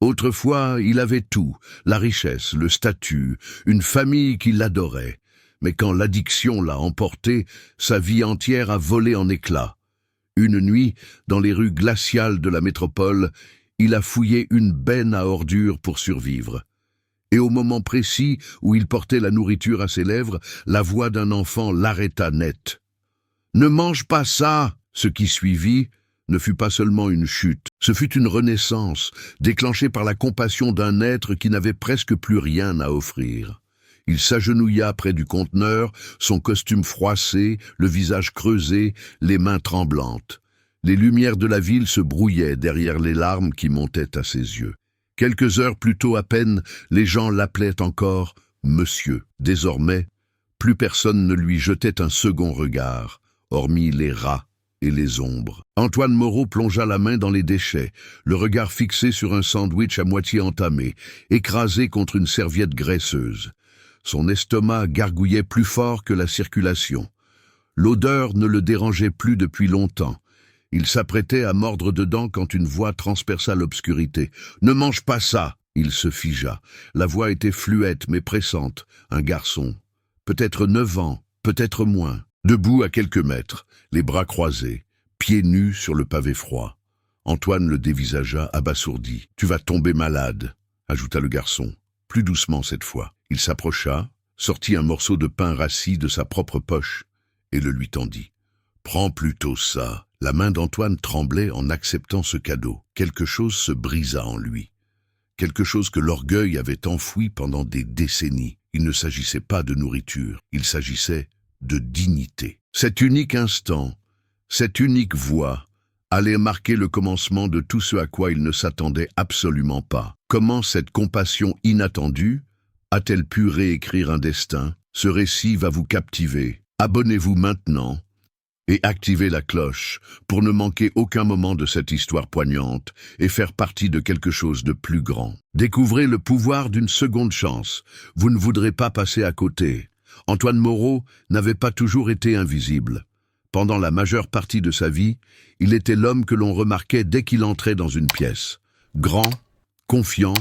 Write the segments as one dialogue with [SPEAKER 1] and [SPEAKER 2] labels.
[SPEAKER 1] Autrefois, il avait tout, la richesse, le statut, une famille qui l'adorait. Mais quand l'addiction l'a emporté, sa vie entière a volé en éclats. Une nuit, dans les rues glaciales de la métropole, il a fouillé une benne à ordures pour survivre. Et au moment précis où il portait la nourriture à ses lèvres, la voix d'un enfant l'arrêta net. « Ne mange pas ça !» Ce qui suivit ne fut pas seulement une chute, ce fut une renaissance, déclenchée par la compassion d'un être qui n'avait presque plus rien à offrir. Il s'agenouilla près du conteneur, son costume froissé, le visage creusé, les mains tremblantes. Les lumières de la ville se brouillaient derrière les larmes qui montaient à ses yeux. Quelques heures plus tôt à peine, les gens l'appelaient encore « Monsieur ». Désormais, plus personne ne lui jetait un second regard, hormis les rats et les ombres. Antoine Moreau plongea la main dans les déchets, le regard fixé sur un sandwich à moitié entamé, écrasé contre une serviette graisseuse. Son estomac gargouillait plus fort que la circulation. L'odeur ne le dérangeait plus depuis longtemps. Il s'apprêtait à mordre dedans quand une voix transperça l'obscurité. « Ne mange pas ça !» Il se figea. La voix était fluette mais pressante. Un garçon. Peut-être 9 ans, peut-être moins. Debout à quelques mètres, les bras croisés, pieds nus sur le pavé froid. Antoine le dévisagea, abasourdi. « Tu vas tomber malade !» ajouta le garçon, plus doucement cette fois. Il s'approcha, sortit un morceau de pain rassis de sa propre poche et le lui tendit. « Prends plutôt ça !» La main d'Antoine tremblait en acceptant ce cadeau. Quelque chose se brisa en lui. Quelque chose que l'orgueil avait enfoui pendant des décennies. Il ne s'agissait pas de nourriture, il s'agissait de dignité. Cet unique instant, cette unique voix, allait marquer le commencement de tout ce à quoi il ne s'attendait absolument pas. Comment cette compassion inattendue a-t-elle pu réécrire un destin? Ce récit va vous captiver. Abonnez-vous maintenant et activez la cloche pour ne manquer aucun moment de cette histoire poignante et faire partie de quelque chose de plus grand. Découvrez le pouvoir d'une seconde chance. Vous ne voudrez pas passer à côté. Antoine Moreau n'avait pas toujours été invisible. Pendant la majeure partie de sa vie, il était l'homme que l'on remarquait dès qu'il entrait dans une pièce. Grand, confiant,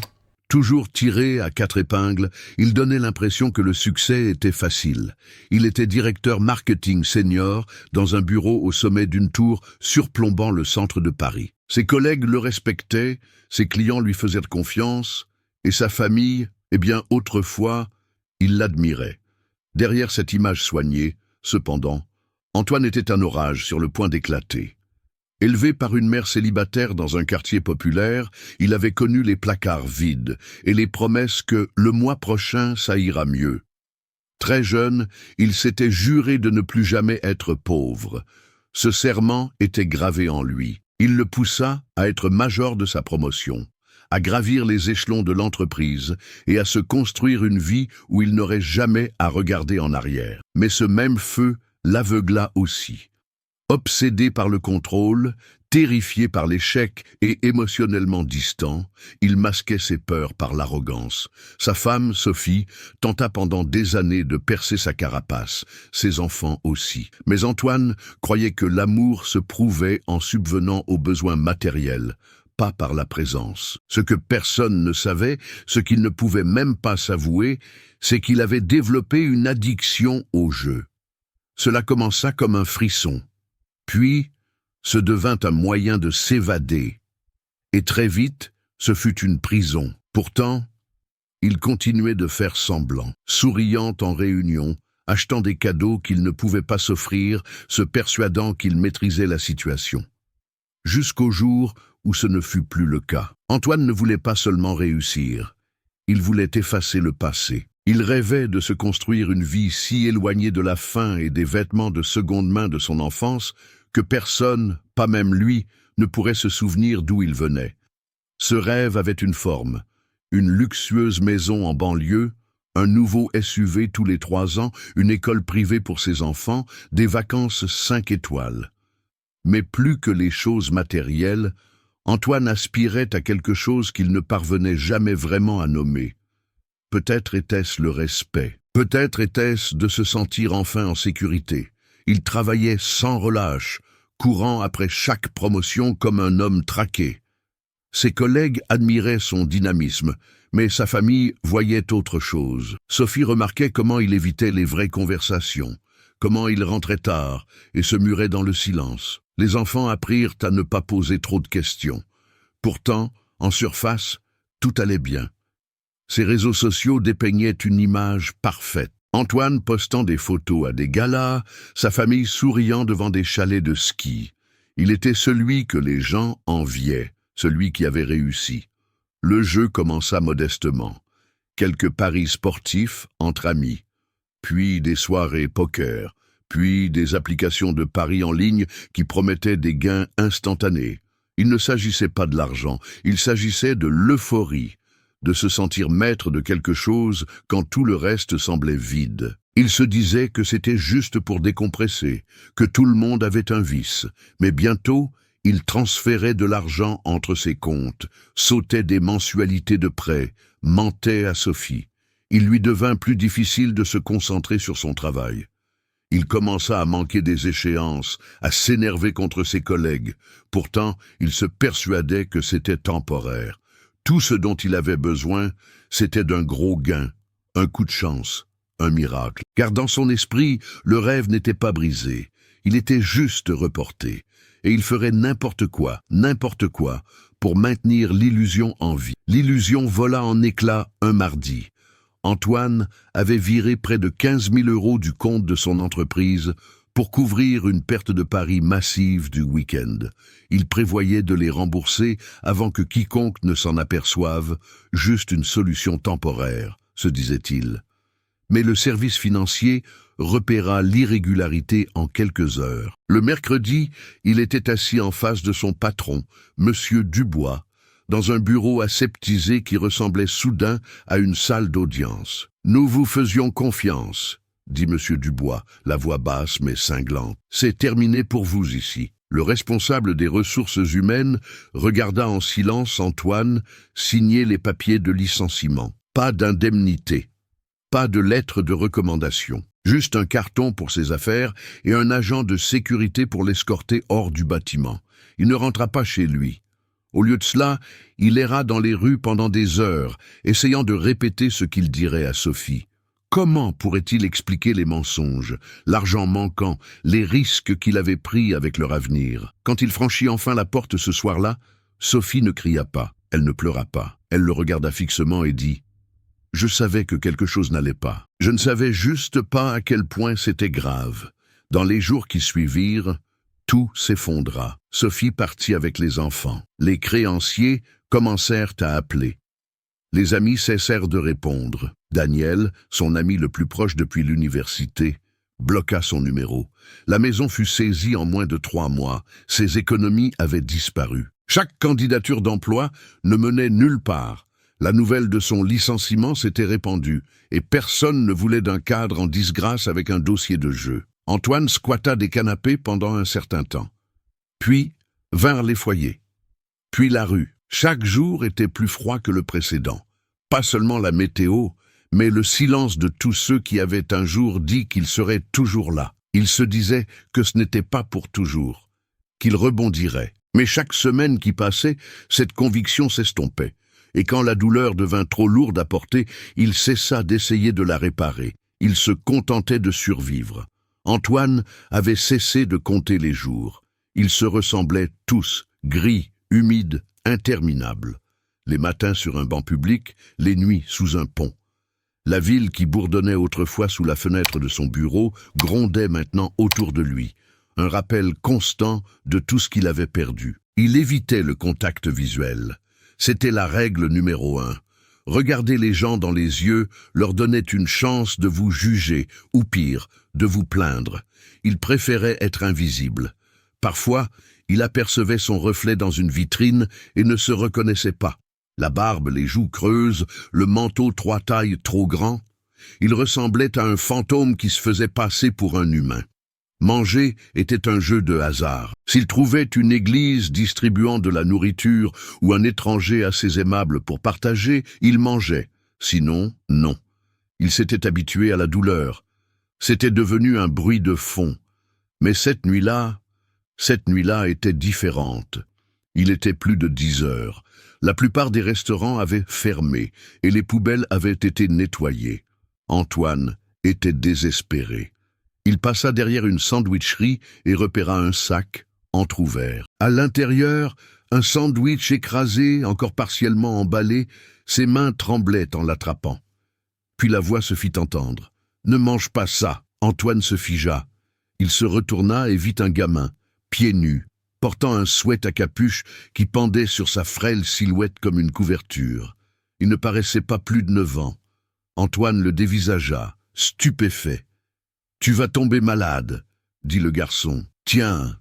[SPEAKER 1] toujours tiré à 4 épingles, il donnait l'impression que le succès était facile. Il était directeur marketing senior dans un bureau au sommet d'une tour surplombant le centre de Paris. Ses collègues le respectaient, ses clients lui faisaient confiance, et sa famille, autrefois, il l'admirait. Derrière cette image soignée, cependant, Antoine était un orage sur le point d'éclater. Élevé par une mère célibataire dans un quartier populaire, il avait connu les placards vides et les promesses que le mois prochain ça ira mieux. Très jeune, il s'était juré de ne plus jamais être pauvre. Ce serment était gravé en lui. Il le poussa à être major de sa promotion, à gravir les échelons de l'entreprise et à se construire une vie où il n'aurait jamais à regarder en arrière. Mais ce même feu l'aveugla aussi. Obsédé par le contrôle, terrifié par l'échec et émotionnellement distant, il masquait ses peurs par l'arrogance. Sa femme, Sophie, tenta pendant des années de percer sa carapace, ses enfants aussi. Mais Antoine croyait que l'amour se prouvait en subvenant aux besoins matériels, pas par la présence. Ce que personne ne savait, ce qu'il ne pouvait même pas s'avouer, c'est qu'il avait développé une addiction au jeu. Cela commença comme un frisson. Puis, ce devint un moyen de s'évader. Et très vite, ce fut une prison. Pourtant, il continuait de faire semblant, souriant en réunion, achetant des cadeaux qu'il ne pouvait pas s'offrir, se persuadant qu'il maîtrisait la situation. Jusqu'au jour où ce ne fut plus le cas. Antoine ne voulait pas seulement réussir, il voulait effacer le passé. Il rêvait de se construire une vie si éloignée de la faim et des vêtements de seconde main de son enfance que personne, pas même lui, ne pourrait se souvenir d'où il venait. Ce rêve avait une forme, une luxueuse maison en banlieue, un nouveau SUV tous les 3 ans, une école privée pour ses enfants, des vacances 5 étoiles. Mais plus que les choses matérielles, Antoine aspirait à quelque chose qu'il ne parvenait jamais vraiment à nommer. Peut-être était-ce le respect. Peut-être était-ce de se sentir enfin en sécurité. Il travaillait sans relâche, courant après chaque promotion comme un homme traqué. Ses collègues admiraient son dynamisme, mais sa famille voyait autre chose. Sophie remarquait comment il évitait les vraies conversations, comment il rentrait tard et se murait dans le silence. Les enfants apprirent à ne pas poser trop de questions. Pourtant, en surface, tout allait bien. Ses réseaux sociaux dépeignaient une image parfaite. Antoine postant des photos à des galas, sa famille souriant devant des chalets de ski. Il était celui que les gens enviaient, celui qui avait réussi. Le jeu commença modestement. Quelques paris sportifs entre amis, puis des soirées poker, puis des applications de paris en ligne qui promettaient des gains instantanés. Il ne s'agissait pas de l'argent, il s'agissait de l'euphorie, de se sentir maître de quelque chose quand tout le reste semblait vide. Il se disait que c'était juste pour décompresser, que tout le monde avait un vice, mais bientôt, il transférait de l'argent entre ses comptes, sautait des mensualités de prêts, mentait à Sophie. Il lui devint plus difficile de se concentrer sur son travail. Il commença à manquer des échéances, à s'énerver contre ses collègues. Pourtant, il se persuadait que c'était temporaire. Tout ce dont il avait besoin, c'était d'un gros gain, un coup de chance, un miracle. Car dans son esprit, le rêve n'était pas brisé. Il était juste reporté. Et il ferait n'importe quoi, pour maintenir l'illusion en vie. L'illusion vola en éclats un mardi. Antoine avait viré près de 15 000 € du compte de son entreprise pour couvrir une perte de pari massive du week-end. Il prévoyait de les rembourser avant que quiconque ne s'en aperçoive, juste une solution temporaire, se disait-il. Mais le service financier repéra l'irrégularité en quelques heures. Le mercredi, il était assis en face de son patron, Monsieur Dubois, dans un bureau aseptisé qui ressemblait soudain à une salle d'audience. « Nous vous faisions confiance », dit Monsieur Dubois, la voix basse mais cinglante. « C'est terminé pour vous ici. » Le responsable des ressources humaines regarda en silence Antoine signer les papiers de licenciement. Pas d'indemnité, pas de lettre de recommandation. Juste un carton pour ses affaires et un agent de sécurité pour l'escorter hors du bâtiment. Il ne rentra pas chez lui. Au lieu de cela, il erra dans les rues pendant des heures, essayant de répéter ce qu'il dirait à Sophie. Comment pourrait-il expliquer les mensonges, l'argent manquant, les risques qu'il avait pris avec leur avenir? Quand il franchit enfin la porte ce soir-là, Sophie ne cria pas, elle ne pleura pas. Elle le regarda fixement et dit « Je savais que quelque chose n'allait pas. Je ne savais juste pas à quel point c'était grave. Dans les jours qui suivirent, tout s'effondra. Sophie partit avec les enfants. Les créanciers commencèrent à appeler. Les amis cessèrent de répondre. Daniel, son ami le plus proche depuis l'université, bloqua son numéro. La maison fut saisie en moins de 3 mois. Ses économies avaient disparu. Chaque candidature d'emploi ne menait nulle part. La nouvelle de son licenciement s'était répandue, et personne ne voulait d'un cadre en disgrâce avec un dossier de jeu. Antoine squatta des canapés pendant un certain temps. Puis vinrent les foyers. Puis la rue. Chaque jour était plus froid que le précédent. Pas seulement la météo, mais le silence de tous ceux qui avaient un jour dit qu'ils seraient toujours là. Ils se disaient que ce n'était pas pour toujours, qu'ils rebondiraient. Mais chaque semaine qui passait, cette conviction s'estompait. Et quand la douleur devint trop lourde à porter, il cessa d'essayer de la réparer. Il se contentait de survivre. Antoine avait cessé de compter les jours. Ils se ressemblaient tous, gris, humides, interminables. Les matins sur un banc public, les nuits sous un pont. La ville qui bourdonnait autrefois sous la fenêtre de son bureau grondait maintenant autour de lui. Un rappel constant de tout ce qu'il avait perdu. Il évitait le contact visuel. C'était la règle numéro 1. Regarder les gens dans les yeux leur donnait une chance de vous juger, ou pire, de vous plaindre. Il préférait être invisible. Parfois, il apercevait son reflet dans une vitrine et ne se reconnaissait pas. La barbe, les joues creuses, le manteau 3 tailles trop grand. Il ressemblait à un fantôme qui se faisait passer pour un humain. Manger était un jeu de hasard. S'il trouvait une église distribuant de la nourriture ou un étranger assez aimable pour partager, il mangeait. Sinon, non. Il s'était habitué à la douleur. C'était devenu un bruit de fond. Mais cette nuit-là était différente. Il était plus de 10 heures. La plupart des restaurants avaient fermé et les poubelles avaient été nettoyées. Antoine était désespéré. Il passa derrière une sandwicherie et repéra un sac entrouvert. À l'intérieur, un sandwich écrasé, encore partiellement emballé, ses mains tremblaient en l'attrapant. Puis la voix se fit entendre. « Ne mange pas ça !» Antoine se figea. Il se retourna et vit un gamin, pieds nus, portant un sweat à capuche qui pendait sur sa frêle silhouette comme une couverture. Il ne paraissait pas plus de 9 ans. Antoine le dévisagea, stupéfait. « Tu vas tomber malade !» dit le garçon. « Tiens,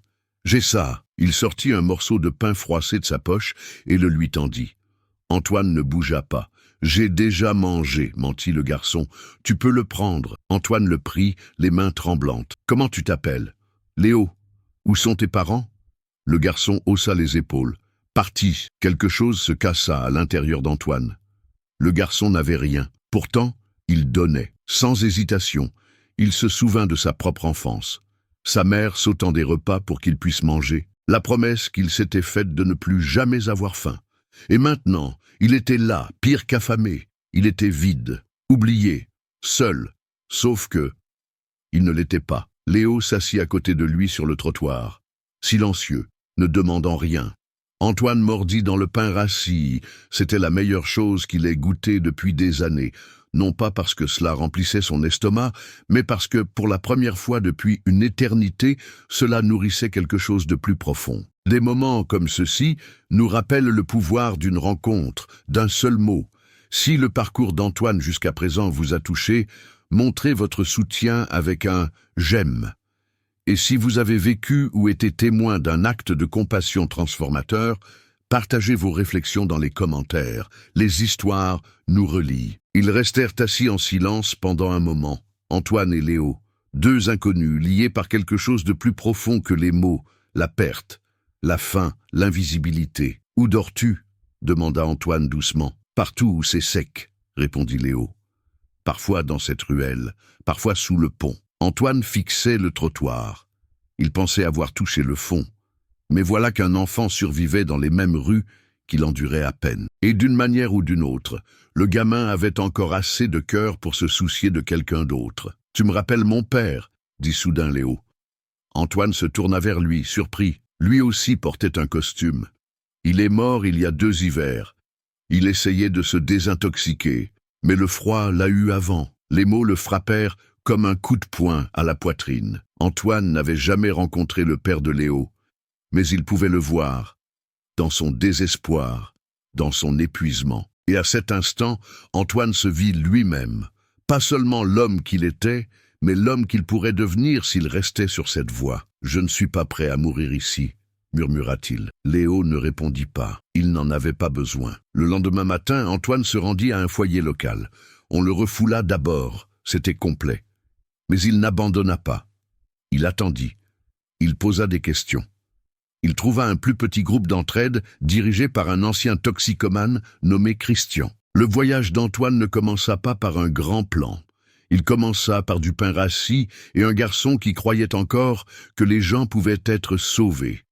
[SPEAKER 1] j'ai ça !» Il sortit un morceau de pain froissé de sa poche et le lui tendit. Antoine ne bougea pas. « J'ai déjà mangé, mentit le garçon. Tu peux le prendre. » Antoine le prit, les mains tremblantes. « Comment tu t'appelles ?»« Léo. Où sont tes parents ?» Le garçon haussa les épaules. « Parti !» Quelque chose se cassa à l'intérieur d'Antoine. Le garçon n'avait rien. Pourtant, il donnait, sans hésitation. Il se souvint de sa propre enfance. Sa mère sautant des repas pour qu'il puisse manger. La promesse qu'il s'était faite de ne plus jamais avoir faim. Et maintenant, il était là, pire qu'affamé. Il était vide, oublié, seul. Sauf que... il ne l'était pas. Léo s'assit à côté de lui sur le trottoir, silencieux, ne demandant rien. Antoine mordit dans le pain rassis. C'était la meilleure chose qu'il ait goûtée depuis des années. Non pas parce que cela remplissait son estomac, mais parce que, pour la première fois depuis une éternité, cela nourrissait quelque chose de plus profond. Des moments comme ceux-ci nous rappellent le pouvoir d'une rencontre, d'un seul mot. Si le parcours d'Antoine jusqu'à présent vous a touché, montrez votre soutien avec un « j'aime ». Et si vous avez vécu ou été témoin d'un acte de compassion transformateur, partagez vos réflexions dans les commentaires. Les histoires nous relient. Ils restèrent assis en silence pendant un moment, Antoine et Léo, deux inconnus liés par quelque chose de plus profond que les mots, la perte, la faim, l'invisibilité. « Où dors-tu » demanda Antoine doucement. « Partout où c'est sec » répondit Léo. « Parfois dans cette ruelle, parfois sous le pont. » Antoine fixait le trottoir. Il pensait avoir touché le fond. Mais voilà qu'un enfant survivait dans les mêmes rues qu'il endurait à peine. Et d'une manière ou d'une autre, le gamin avait encore assez de cœur pour se soucier de quelqu'un d'autre. « Tu me rappelles mon père » dit soudain Léo. Antoine se tourna vers lui, surpris. Lui aussi portait un costume. Il est mort il y a 2 hivers. Il essayait de se désintoxiquer, mais le froid l'a eu avant. Les mots le frappèrent comme un coup de poing à la poitrine. Antoine n'avait jamais rencontré le père de Léo, mais il pouvait le voir, dans son désespoir, dans son épuisement. Et à cet instant, Antoine se vit lui-même, pas seulement l'homme qu'il était, mais l'homme qu'il pourrait devenir s'il restait sur cette voie. « Je ne suis pas prêt à mourir ici », murmura-t-il. Léo ne répondit pas. Il n'en avait pas besoin. Le lendemain matin, Antoine se rendit à un foyer local. On le refoula d'abord, c'était complet. Mais il n'abandonna pas. Il attendit. Il posa des questions. Il trouva un plus petit groupe d'entraide dirigé par un ancien toxicomane nommé Christian. Le voyage d'Antoine ne commença pas par un grand plan. Il commença par du pain rassis et un garçon qui croyait encore que les gens pouvaient être sauvés.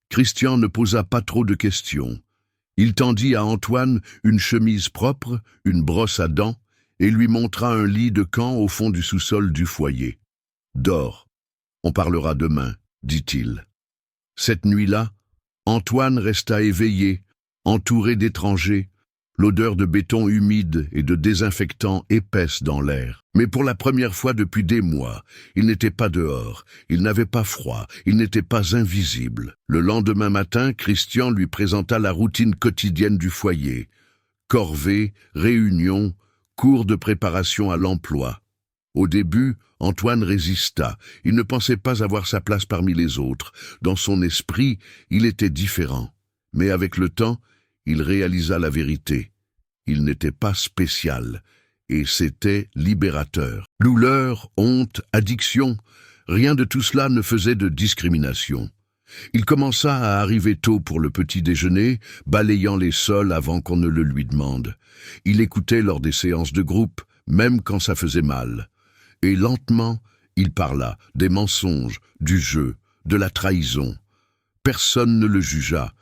[SPEAKER 1] Christian ne posa pas trop de questions. Il tendit à Antoine une chemise propre, une brosse à dents, et lui montra un lit de camp au fond du sous-sol du foyer. « Dors, on parlera demain », dit-il. Cette nuit-là, Antoine resta éveillé, entouré d'étrangers, l'odeur de béton humide et de désinfectant épaisse dans l'air. Mais pour la première fois depuis des mois, il n'était pas dehors, il n'avait pas froid, il n'était pas invisible. Le lendemain matin, Christian lui présenta la routine quotidienne du foyer. Corvée, réunion, cours de préparation à l'emploi. Au début, Antoine résista. Il ne pensait pas avoir sa place parmi les autres. Dans son esprit, il était différent. Mais avec le temps, il réalisa la vérité. Il n'était pas spécial, et c'était libérateur. Douleur, honte, addiction, rien de tout cela ne faisait de discrimination. Il commença à arriver tôt pour le petit déjeuner, balayant les sols avant qu'on ne le lui demande. Il écoutait lors des séances de groupe, même quand ça faisait mal. Et lentement, il parla des mensonges, du jeu, de la trahison. Personne ne le jugea.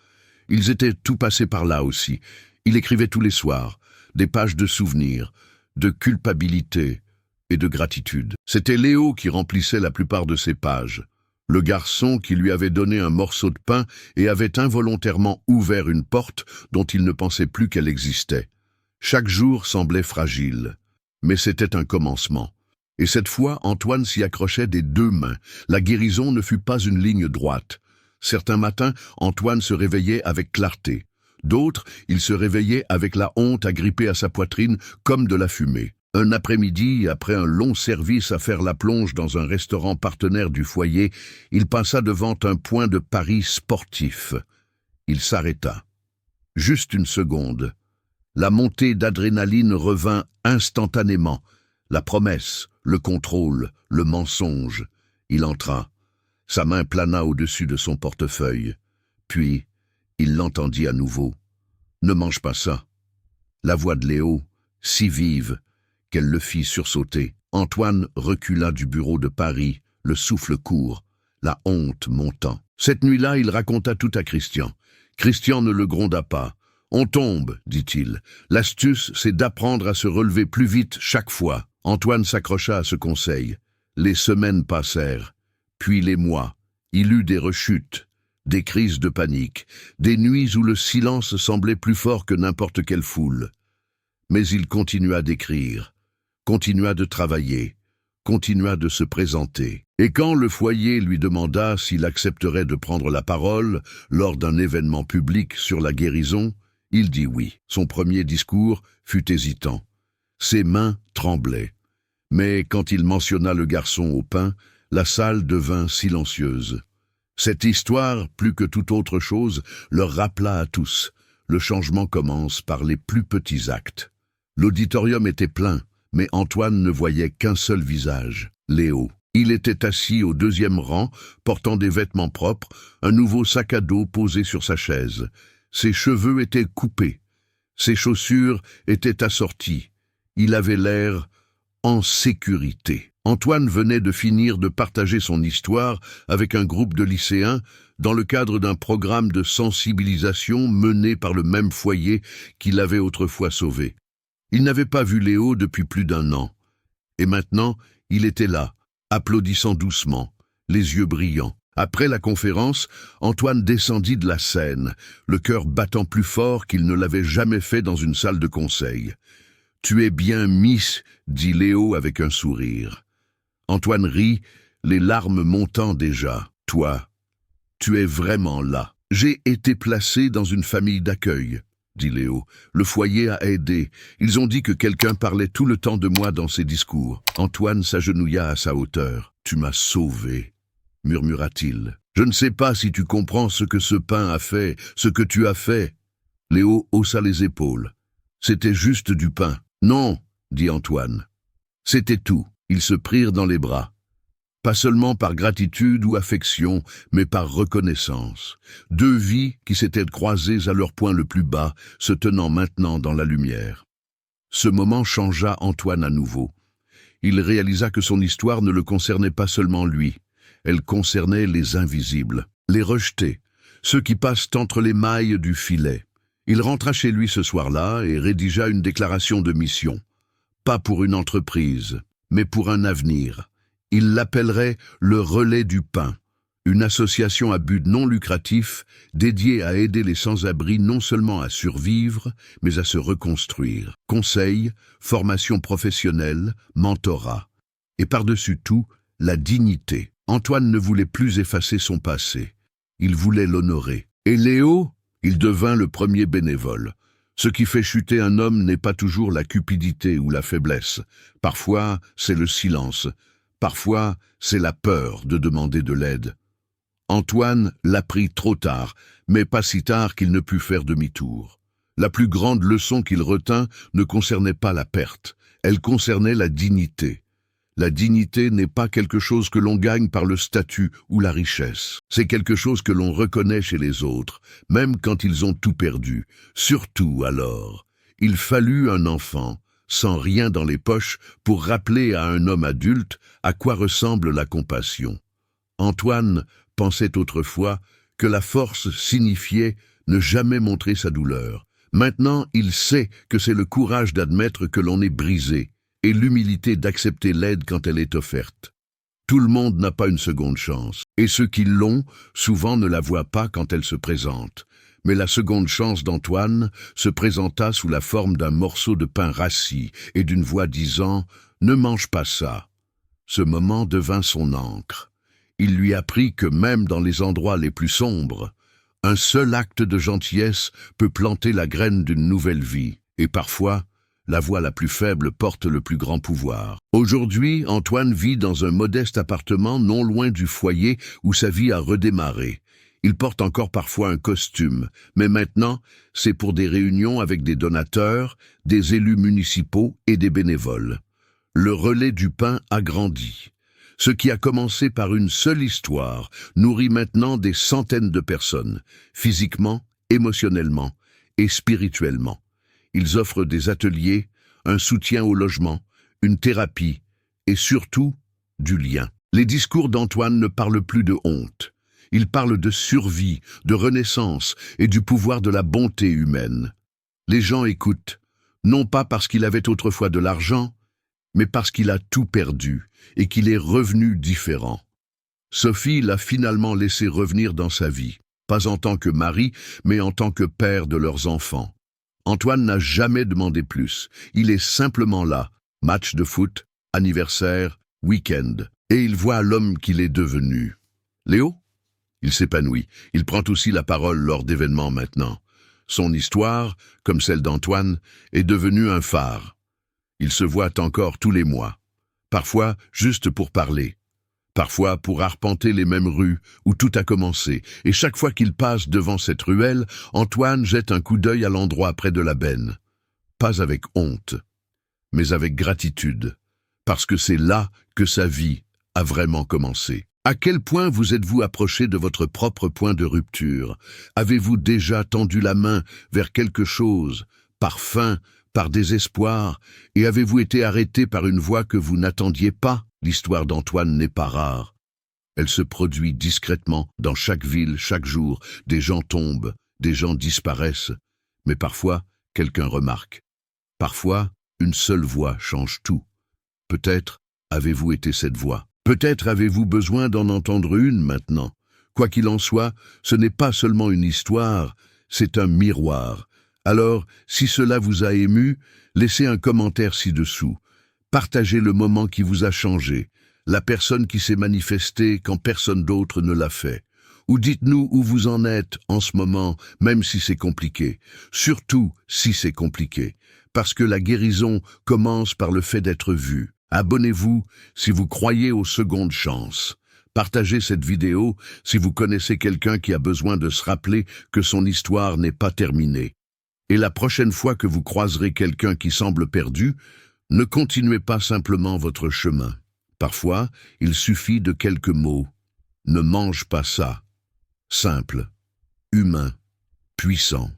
[SPEAKER 1] Ils étaient tout passés par là aussi. Il écrivait tous les soirs, des pages de souvenirs, de culpabilité et de gratitude. C'était Léo qui remplissait la plupart de ces pages. Le garçon qui lui avait donné un morceau de pain et avait involontairement ouvert une porte dont il ne pensait plus qu'elle existait. Chaque jour semblait fragile, mais c'était un commencement. Et cette fois, Antoine s'y accrochait des deux mains. La guérison ne fut pas une ligne droite. Certains matins, Antoine se réveillait avec clarté. D'autres, il se réveillait avec la honte agrippée à sa poitrine comme de la fumée. Un après-midi, après un long service à faire la plonge dans un restaurant partenaire du foyer, il passa devant un point de pari sportif. Il s'arrêta. Juste une seconde. La montée d'adrénaline revint instantanément. La promesse, le contrôle, le mensonge. Il entra. Sa main plana au-dessus de son portefeuille. Puis, il l'entendit à nouveau. « Ne mange pas ça !» La voix de Léo, si vive, qu'elle le fit sursauter. Antoine recula du bureau de Paris, le souffle court, la honte montant. Cette nuit-là, il raconta tout à Christian. Christian ne le gronda pas. « On tombe, dit-il. L'astuce, c'est d'apprendre à se relever plus vite chaque fois. » Antoine s'accrocha à ce conseil. Les semaines passèrent, puis les mois. Il eut des rechutes, des crises de panique, des nuits où le silence semblait plus fort que n'importe quelle foule. Mais il continua d'écrire, continua de travailler, continua de se présenter. Et quand le foyer lui demanda s'il accepterait de prendre la parole lors d'un événement public sur la guérison, il dit oui. Son premier discours fut hésitant. Ses mains tremblaient. Mais quand il mentionna le garçon au pain, la salle devint silencieuse. Cette histoire, plus que toute autre chose, leur rappela à tous. Le changement commence par les plus petits actes. L'auditorium était plein, mais Antoine ne voyait qu'un seul visage, Léo. Il était assis au deuxième rang, portant des vêtements propres, un nouveau sac à dos posé sur sa chaise. Ses cheveux étaient coupés. Ses chaussures étaient assorties. Il avait l'air en sécurité. Antoine venait de finir de partager son histoire avec un groupe de lycéens dans le cadre d'un programme de sensibilisation mené par le même foyer qui l'avait autrefois sauvé. Il n'avait pas vu Léo depuis plus d'1 an. Et maintenant, il était là, applaudissant doucement, les yeux brillants. Après la conférence, Antoine descendit de la scène, le cœur battant plus fort qu'il ne l'avait jamais fait dans une salle de conseil. « Tu es bien Miss », dit Léo avec un sourire. Antoine rit, les larmes montant déjà. « Toi, tu es vraiment là. J'ai été placé dans une famille d'accueil, » dit Léo. « Le foyer a aidé. Ils ont dit que quelqu'un parlait tout le temps de moi dans ses discours. » Antoine s'agenouilla à sa hauteur. « Tu m'as sauvé, » murmura-t-il. « Je ne sais pas si tu comprends ce que ce pain a fait, ce que tu as fait. » Léo haussa les épaules. « C'était juste du pain. » « Non, » dit Antoine. C'était tout. Ils se prirent dans les bras. Pas seulement par gratitude ou affection, mais par reconnaissance. Deux vies qui s'étaient croisées à leur point le plus bas, se tenant maintenant dans la lumière. Ce moment changea Antoine à nouveau. Il réalisa que son histoire ne le concernait pas seulement lui. Elle concernait les invisibles, les rejetés, ceux qui passent entre les mailles du filet. Il rentra chez lui ce soir-là et rédigea une déclaration de mission. Pas pour une entreprise, mais pour un avenir. Il l'appellerait le Relais du Pain, une association à but non lucratif dédiée à aider les sans-abri non seulement à survivre, mais à se reconstruire. Conseils, formation professionnelle, mentorat. Et par-dessus tout, la dignité. Antoine ne voulait plus effacer son passé. Il voulait l'honorer. Et Léo, il devint le premier bénévole. Ce qui fait chuter un homme n'est pas toujours la cupidité ou la faiblesse. Parfois, c'est le silence. Parfois, c'est la peur de demander de l'aide. Antoine l'apprit trop tard, mais pas si tard qu'il ne put faire demi-tour. La plus grande leçon qu'il retint ne concernait pas la perte, elle concernait la dignité. La dignité n'est pas quelque chose que l'on gagne par le statut ou la richesse. C'est quelque chose que l'on reconnaît chez les autres, même quand ils ont tout perdu. Surtout alors, il fallut un enfant, sans rien dans les poches, pour rappeler à un homme adulte à quoi ressemble la compassion. Antoine pensait autrefois que la force signifiait ne jamais montrer sa douleur. Maintenant, il sait que c'est le courage d'admettre que l'on est brisé et l'humilité d'accepter l'aide quand elle est offerte. Tout le monde n'a pas une seconde chance, et ceux qui l'ont, souvent ne la voient pas quand elle se présente. Mais la seconde chance d'Antoine se présenta sous la forme d'un morceau de pain rassis et d'une voix disant « Ne mange pas ça ». Ce moment devint son encre. Il lui apprit que même dans les endroits les plus sombres, un seul acte de gentillesse peut planter la graine d'une nouvelle vie. Et parfois, la voix la plus faible porte le plus grand pouvoir. Aujourd'hui, Antoine vit dans un modeste appartement non loin du foyer où sa vie a redémarré. Il porte encore parfois un costume, mais maintenant, c'est pour des réunions avec des donateurs, des élus municipaux et des bénévoles. Le relais du pain a grandi. Ce qui a commencé par une seule histoire nourrit maintenant des centaines de personnes, physiquement, émotionnellement et spirituellement. Ils offrent des ateliers, un soutien au logement, une thérapie et surtout du lien. Les discours d'Antoine ne parlent plus de honte. Ils parlent de survie, de renaissance et du pouvoir de la bonté humaine. Les gens écoutent, non pas parce qu'il avait autrefois de l'argent, mais parce qu'il a tout perdu et qu'il est revenu différent. Sophie l'a finalement laissé revenir dans sa vie, pas en tant que mari, mais en tant que père de leurs enfants. Antoine n'a jamais demandé plus. Il est simplement là, match de foot, anniversaire, week-end, et il voit l'homme qu'il est devenu. Léo ? Il s'épanouit. Il prend aussi la parole lors d'événements maintenant. Son histoire, comme celle d'Antoine, est devenue un phare. Ils se voient encore tous les mois. Parfois juste pour parler. Parfois pour arpenter les mêmes rues où tout a commencé. Et chaque fois qu'il passe devant cette ruelle, Antoine jette un coup d'œil à l'endroit près de la benne. Pas avec honte, mais avec gratitude. Parce que c'est là que sa vie a vraiment commencé. À quel point vous êtes-vous approché de votre propre point de rupture? Avez-vous déjà tendu la main vers quelque chose, par faim, par désespoir, et avez-vous été arrêté par une voix que vous n'attendiez pas? L'histoire d'Antoine n'est pas rare. Elle se produit discrètement dans chaque ville, chaque jour. Des gens tombent, des gens disparaissent, mais parfois, quelqu'un remarque. Parfois, une seule voix change tout. Peut-être avez-vous été cette voix. Peut-être avez-vous besoin d'en entendre une maintenant. Quoi qu'il en soit, ce n'est pas seulement une histoire, c'est un miroir. Alors, si cela vous a ému, laissez un commentaire ci-dessous. Partagez le moment qui vous a changé, la personne qui s'est manifestée quand personne d'autre ne l'a fait. Ou dites-nous où vous en êtes en ce moment, même si c'est compliqué. Surtout si c'est compliqué, parce que la guérison commence par le fait d'être vu. Abonnez-vous si vous croyez aux secondes chances. Partagez cette vidéo si vous connaissez quelqu'un qui a besoin de se rappeler que son histoire n'est pas terminée. Et la prochaine fois que vous croiserez quelqu'un qui semble perdu, ne continuez pas simplement votre chemin. Parfois, il suffit de quelques mots. Ne mange pas ça. Simple, humain, puissant.